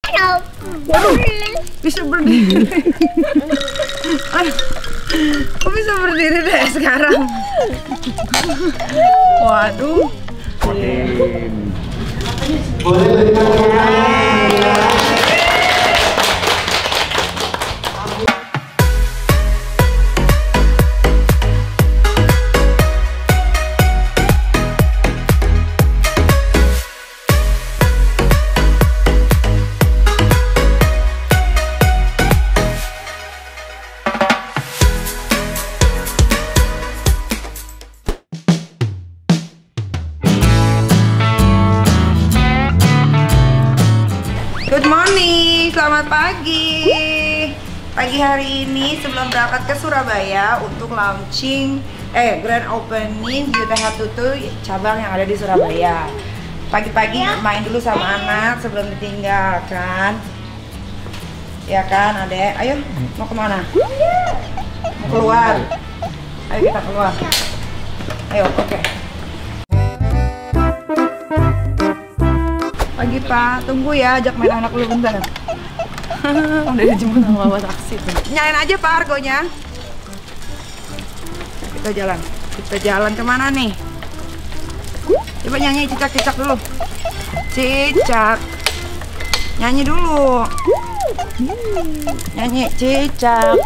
Waduh, bisa berdiri. Kok bisa berdiri deh sekarang? Waduh. Good morning, selamat pagi. Pagi hari ini sebelum berangkat ke Surabaya untuk launching grand opening UTH Tutu cabang yang ada di Surabaya. Pagi-pagi main dulu sama anak sebelum ditinggalkan. Ya kan, Adek? Ayo, mau kemana? Mau keluar? Ayo kita keluar. Ayo, oke. Pagi Pak, tunggu ya, ajak main anak dulu bentar. Udah dijemput sama bawa taksi tuh. Nyalain aja Pak argonya. Kita jalan kemana nih? Coba nyanyi cicak-cicak dulu. Cicak. Nyanyi dulu. Nyanyi cicak.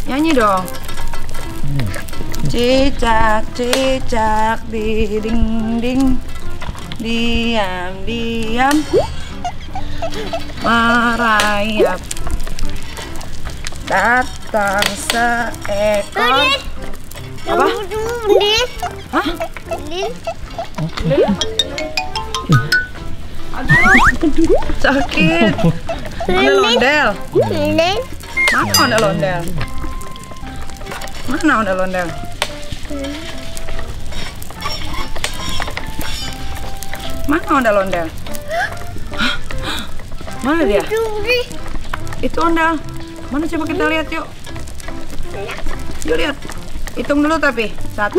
Nyanyi dong. Cicak, cicak di dinding. Diam merayap, datang seekor apa? Hah? Aduh, sakit. Ada londel. Mana ada londel? Mana ada londel? Mana ondel ondel? Mana dia? Itu ondel. Mana coba kita lihat yuk. Yuk lihat. Hitung dulu tapi. 1.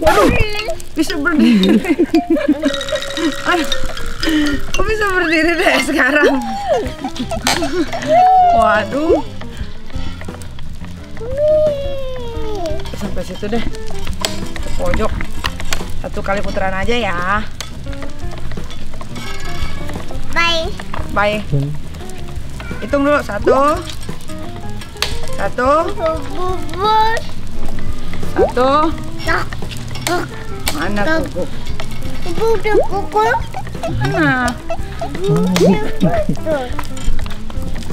Waduh, bisa berdiri. Kok bisa berdiri deh sekarang? Waduh. Sampai situ deh. Pojok. 1 kali putaran aja ya. Bye. Hitung dulu. 1. Mana guguk?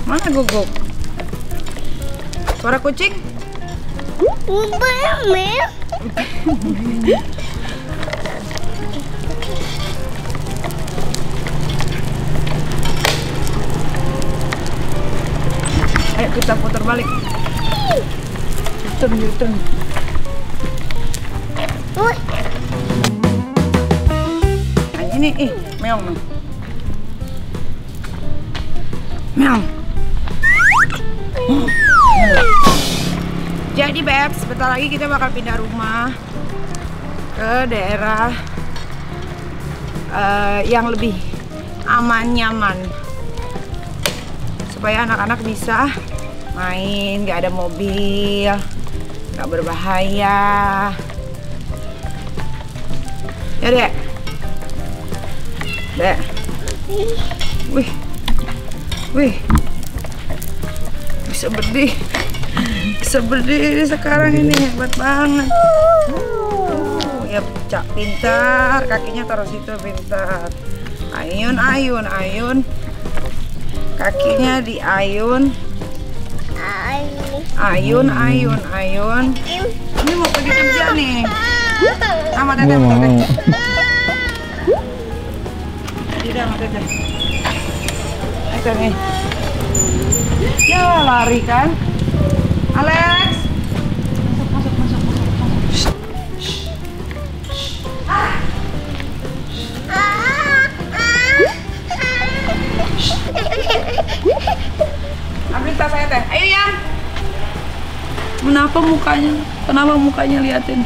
Mana guguk? Suara kucing? Ayo kita putar balik. Turun. Nah, ini meong. Meong. Jadi Beb, sebentar lagi kita bakal pindah rumah ke daerah yang lebih aman, nyaman, supaya anak-anak bisa main, nggak ada mobil, nggak berbahaya. Ya Dek. Wih, bisa berdiri sekarang ini, hebat banget. Ya Cak pintar, kakinya taruh situ pintar. Ayun. Kakinya diayun. Ayun. Ini mau pergi kerja nih. Sama Teteh. Tidak sama Teteh. Ayo nih. Ya lari kan. Alex. Masuk. Ambil tas saya Teh. Ayo Yan. Kenapa mukanya liatin?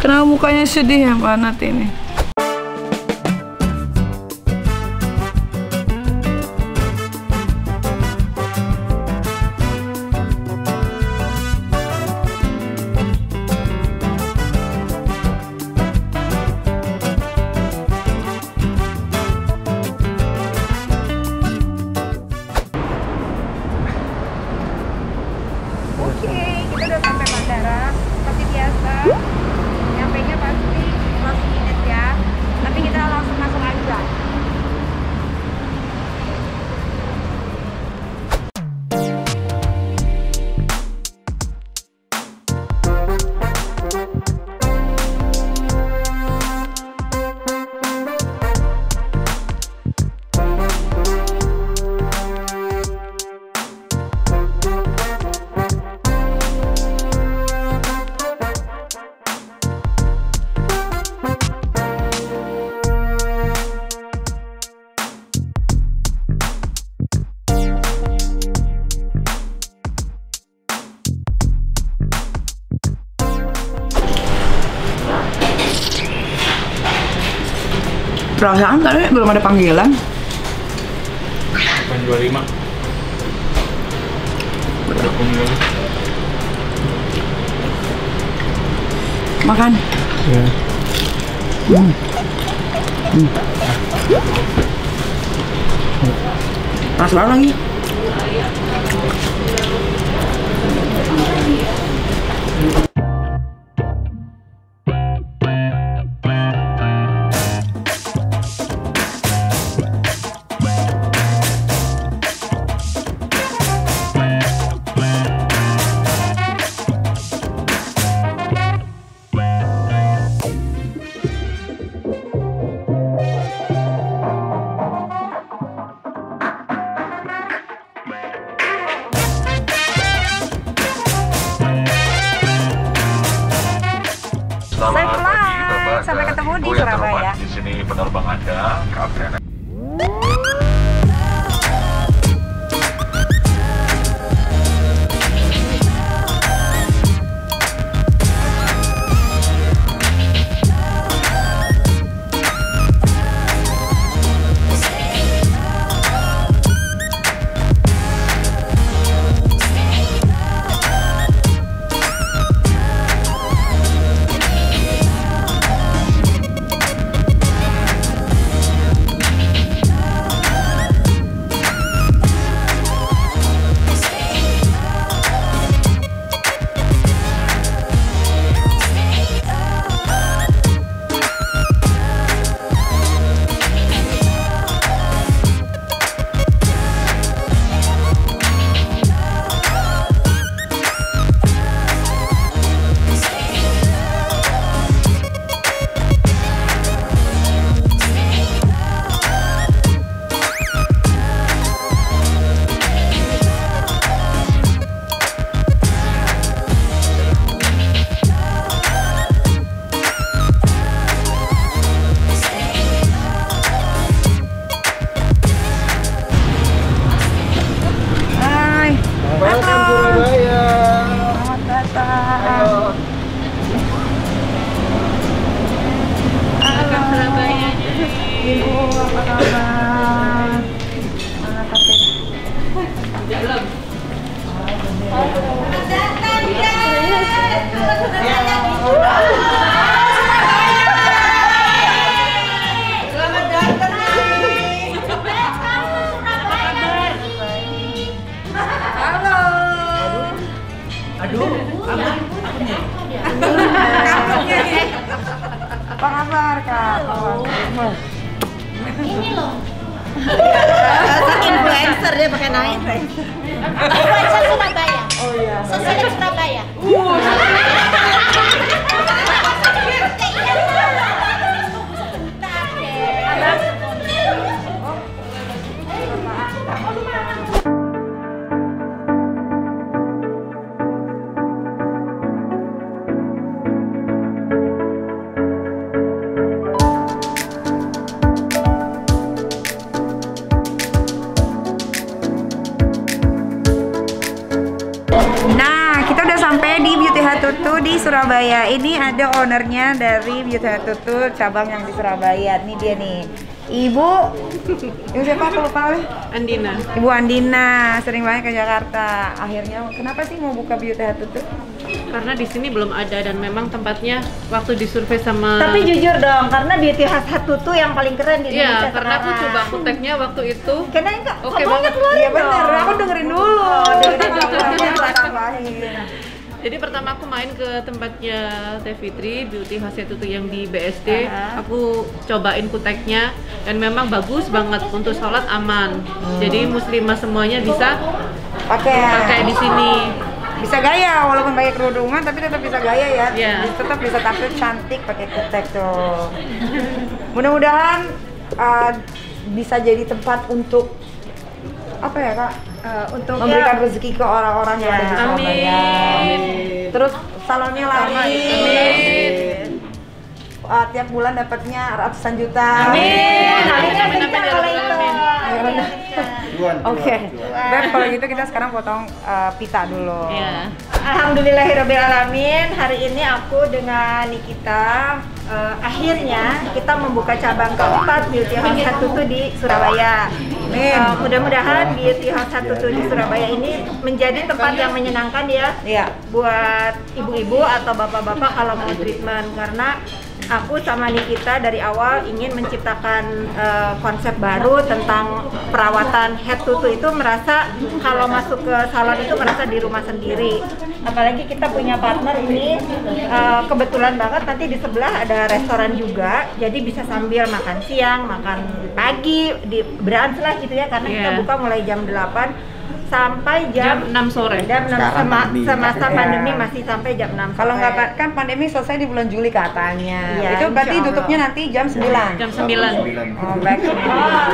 Kenapa mukanya sedih ya Mbak Nat ini? Oke, kita udah sampai bandara. Seperti biasa, nyampainya pasti last minute ya. Tapi kita langsung masuk aja. Perasaan tadi belum ada panggilan. 825. Makan. Ya. Panas banget lagi. Selamat pagi, Bapak. Sampai ketemu di Ibu yang Surabaya. terhormat. Di sini penerbang Anda, Kapten. Welcome Surabaya. Selamat datang. Ayo. Halo Surabaya. Ibu, apa kabar? Mana kakek? Dalam. Selamat datang nih. Halo. Aduh, apa nih? Apa kabar Kak? Ini loh. Influencer dia pakai nama influencer. Influencer Surabaya. Oh iya. Sosial Surabaya. Nah, kita udah sampai di Beauty Hut Tutu di Surabaya. Ini ada ownernya dari Beauty Hut Tutu cabang yang di Surabaya. Ini dia nih. Ibu siapa aku lupa weh. Andina. Ibu Andina sering banget ke Jakarta. Akhirnya kenapa sih mau buka Beauty Hut Tutu? Karena di sini belum ada dan memang tempatnya waktu disurvei sama. Tapi jujur dong, karena Beauty Hut Tutu yang paling keren di Indonesia. Iya, karena aku coba kuteknya waktu itu. Karena enggak. Oke banget. Iya benar, aku dengerin dulu. Dengerin dulu tambahin. Jadi pertama aku main ke tempatnya Teh Fitri, Beauty Hut Tutu yang di BSD. Aku cobain kuteknya dan memang bagus banget untuk sholat aman. Jadi muslimah semuanya bisa pakai di sini. Bisa gaya walaupun pakai kerudungan tapi tetap bisa gaya ya. Iya. Tetap bisa tampil cantik pakai kutek tuh. Mudah-mudahan bisa jadi tempat untuk apa ya Kak? untuk Memberikan rezeki ke orang-orang yang ada di Surabaya. Amin. Terus salonnya lari. Amin. Tiap bulan dapatnya ratusan juta. Amin. Amin. Kalau itu. Oke. Beb, kalau gitu kita sekarang potong pita dulu. Iya. Alhamdulillahirobbilalamin. Hari ini aku dengan Nikita akhirnya kita membuka cabang keempat Beauty Hut Tutu di Surabaya. Mudah-mudahan Beauty Hut Tutu di Surabaya ini menjadi tempat yang menyenangkan ya. Iya. Buat ibu-ibu atau bapak-bapak kalau mau treatment, karena aku sama Nikita dari awal ingin menciptakan konsep baru tentang perawatan head tutu. Itu merasa kalau masuk ke salon itu merasa di rumah sendiri. Apalagi kita punya partner ini kebetulan banget nanti di sebelah ada restoran juga, jadi bisa sambil makan siang, makan pagi, di brunch lah gitu ya, karena kita buka mulai jam 8 sampai jam 6 sore. Jam 6 semasa pandemi masih sampai jam 6. Kalau nggak kan pandemi selesai di bulan Juli katanya. Iya, Itu berarti insya Allah. tutupnya nanti jam 9. Jam 9. Oh, baik.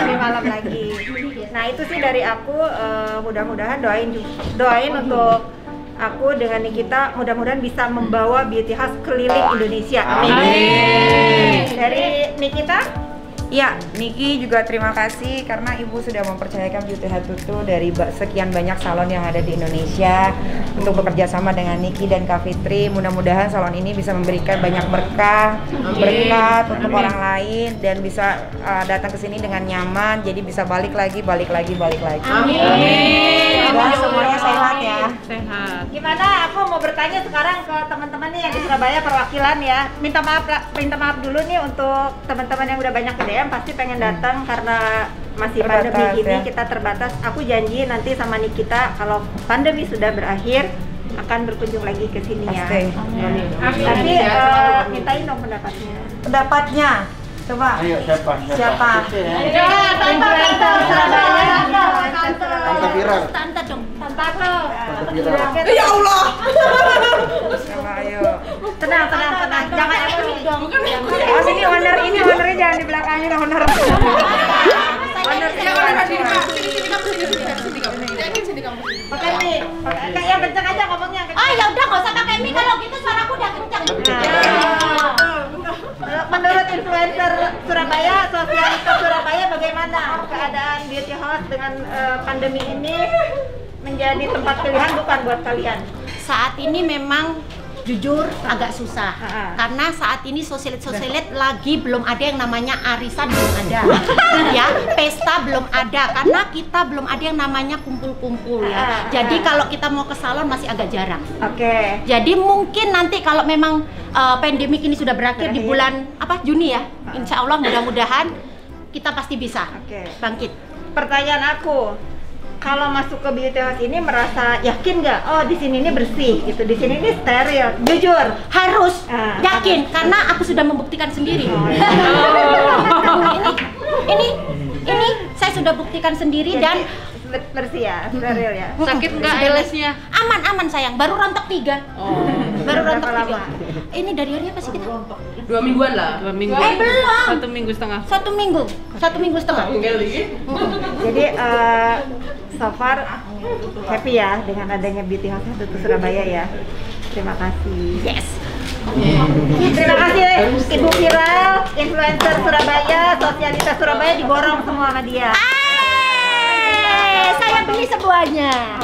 Lebih malam lagi. Nah itu sih dari aku, mudah-mudahan doain untuk aku dengan Nikita, mudah-mudahan bisa membawa Beauty House keliling Indonesia. Amin. Dari Nikita? Ya, Niki juga terima kasih karena Ibu sudah mempercayakan Beauty Hut Tutu dari sekian banyak salon yang ada di Indonesia untuk bekerja sama dengan Niki dan Kak Fitri. Mudah-mudahan salon ini bisa memberikan banyak berkat untuk orang lain dan bisa datang ke sini dengan nyaman, jadi bisa balik lagi. Amin. Semoga semuanya sehat ya. Sehat. Gimana? Aku mau bertanya sekarang ke teman-teman nih yang di Surabaya perwakilan ya. Minta maaf dulu nih untuk teman-teman yang udah banyak ke DM, pasti pengen datang karena masih Terbatas, pandemi ini ya. kita terbatas. Aku janji nanti sama Nikita kalau pandemi sudah berakhir akan berkunjung lagi ke sini ya. Pasti. Tapi mintain dong pendapatnya. Pendapatnya, coba. Ayo siapa? Influencer Surabaya. Tante viral. Tante dong. Tante. Ya Allah. Coba ayo. Tenang. Jangan emosi dong. Oh sini ownernya jangan di belakangnya owner. Pakai mic. Yang kencang aja ngomongnya. Oh ya udah nggak usah pakai mic, kalau gitu suaraku udah kencang. Menurut influencer Surabaya, sosialitas Surabaya, bagaimana keadaan Beauty House dengan pandemi ini menjadi tempat pilihan bukan buat kalian? Saat ini memang jujur agak susah karena saat ini sosialit lagi belum ada yang namanya arisan, belum ada ya, pesta belum ada karena kita belum ada yang namanya kumpul-kumpul ya. Jadi kalau kita mau ke salon masih agak jarang. Oke. Jadi mungkin nanti kalau memang pandemik ini sudah berakhir di bulan Juni ya, insya Allah mudah-mudahan kita pasti bisa bangkit. Pertanyaan aku, kalau masuk ke Beauty House ini merasa yakin nggak? Oh di sini ini bersih gitu, di sini ini steril. Jujur Harus yakin karena aku sudah membuktikan sendiri. Ini saya sudah buktikan sendiri dan bersih ya, steril ya. Sakit nggak LS-nya? aman sayang, baru rontok 3. Baru rontok 3. Ini dari hari apa sih kita? 2 mingguan lah. 2 minggu. Belum. 1 minggu setengah. 1 minggu. 1 minggu setengah. Jadi so far happy ya dengan adanya Beauty House Tutu Surabaya ya. Terima kasih. Yes. Terima kasih Ibu Viral, influencer Surabaya, sosialitas Surabaya diborong semua sama dia. Saya beli semuanya.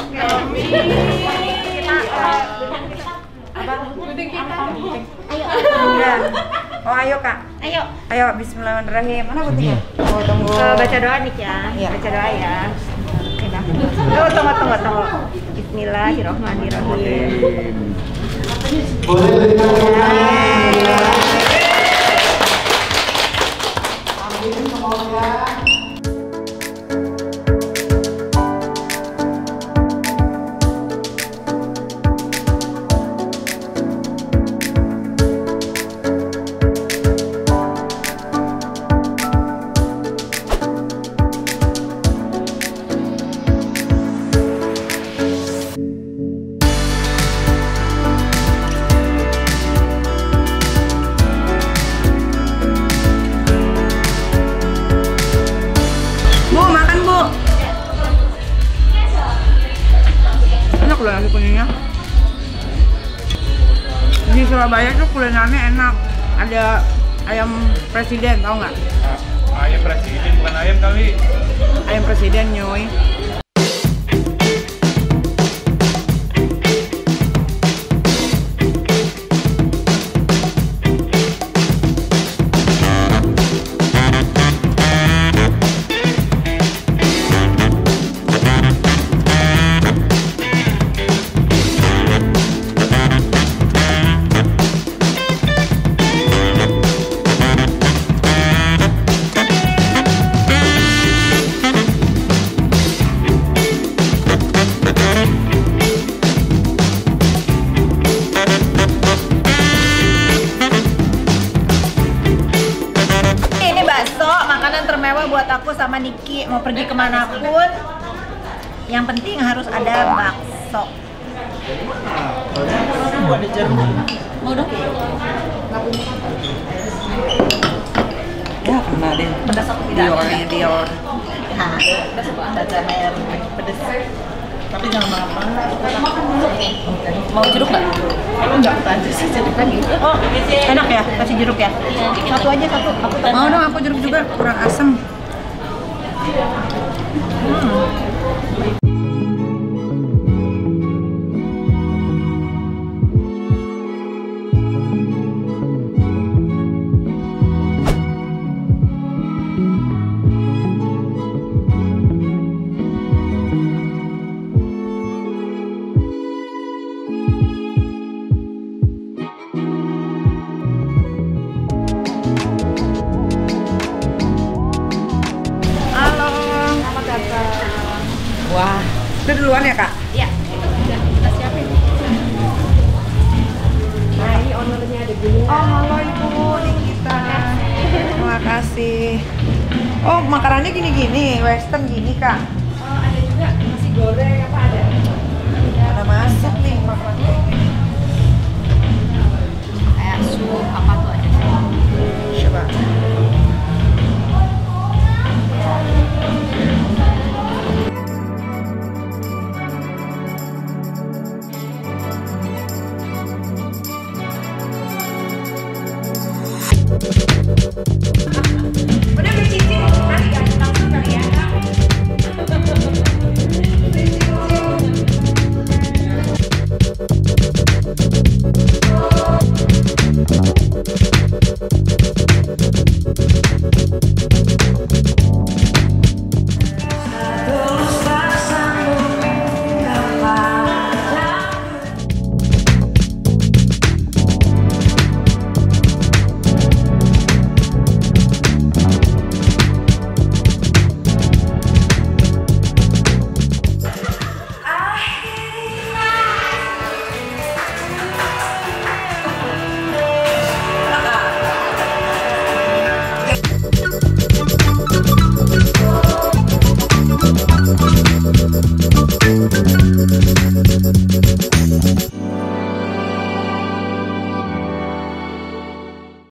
Kita Apa? Meeting kita. Ayo. Iya. Oh ayo kak. Ayo. Ayo Bismillahirrahmanirrahim. Mana guntingnya? Oh tunggu. Baca doa nih ya. Iya. Baca doa ya. Oke, dah. Tunggu. Bismillahirrahmanirrahim. Bu, makan bu. Enak loh nasi kuningnya. Di Surabaya tuh kulinernya enak. Ada ayam presiden, tau nggak? Ayam presiden bukan ayam kali. Ayam presiden nyoy. Ini bakso, makanan termewah buat aku sama Niki. Mau pergi kemanapun, yang penting harus ada bakso. Mau dong? Ya kena deh. Pedas aku tidak. Diornya Dior. Nah, pedas aku ada camer pedas. Tapi jangan lama-lama. Mau jeruk nggak? Enggak, aja sih jeruk lagi. Oh, enak ya, kasih jeruk ya. Satu aja satu. Aku Mau dong aku jeruk juga, kurang asem. Halo. Selamat datang. Wah, itu duluan ya kak? Iya, udah kita siapin. Nah, ini ownernya ada gini. Oh halo ibu, Nikita. Terima kasih. Oh makanannya gini-gini, western gini kak. Ada juga nasi goreng apa ada? Ada masak nih makanan kayak gini. Kayak sup apa tuh ada. Coba.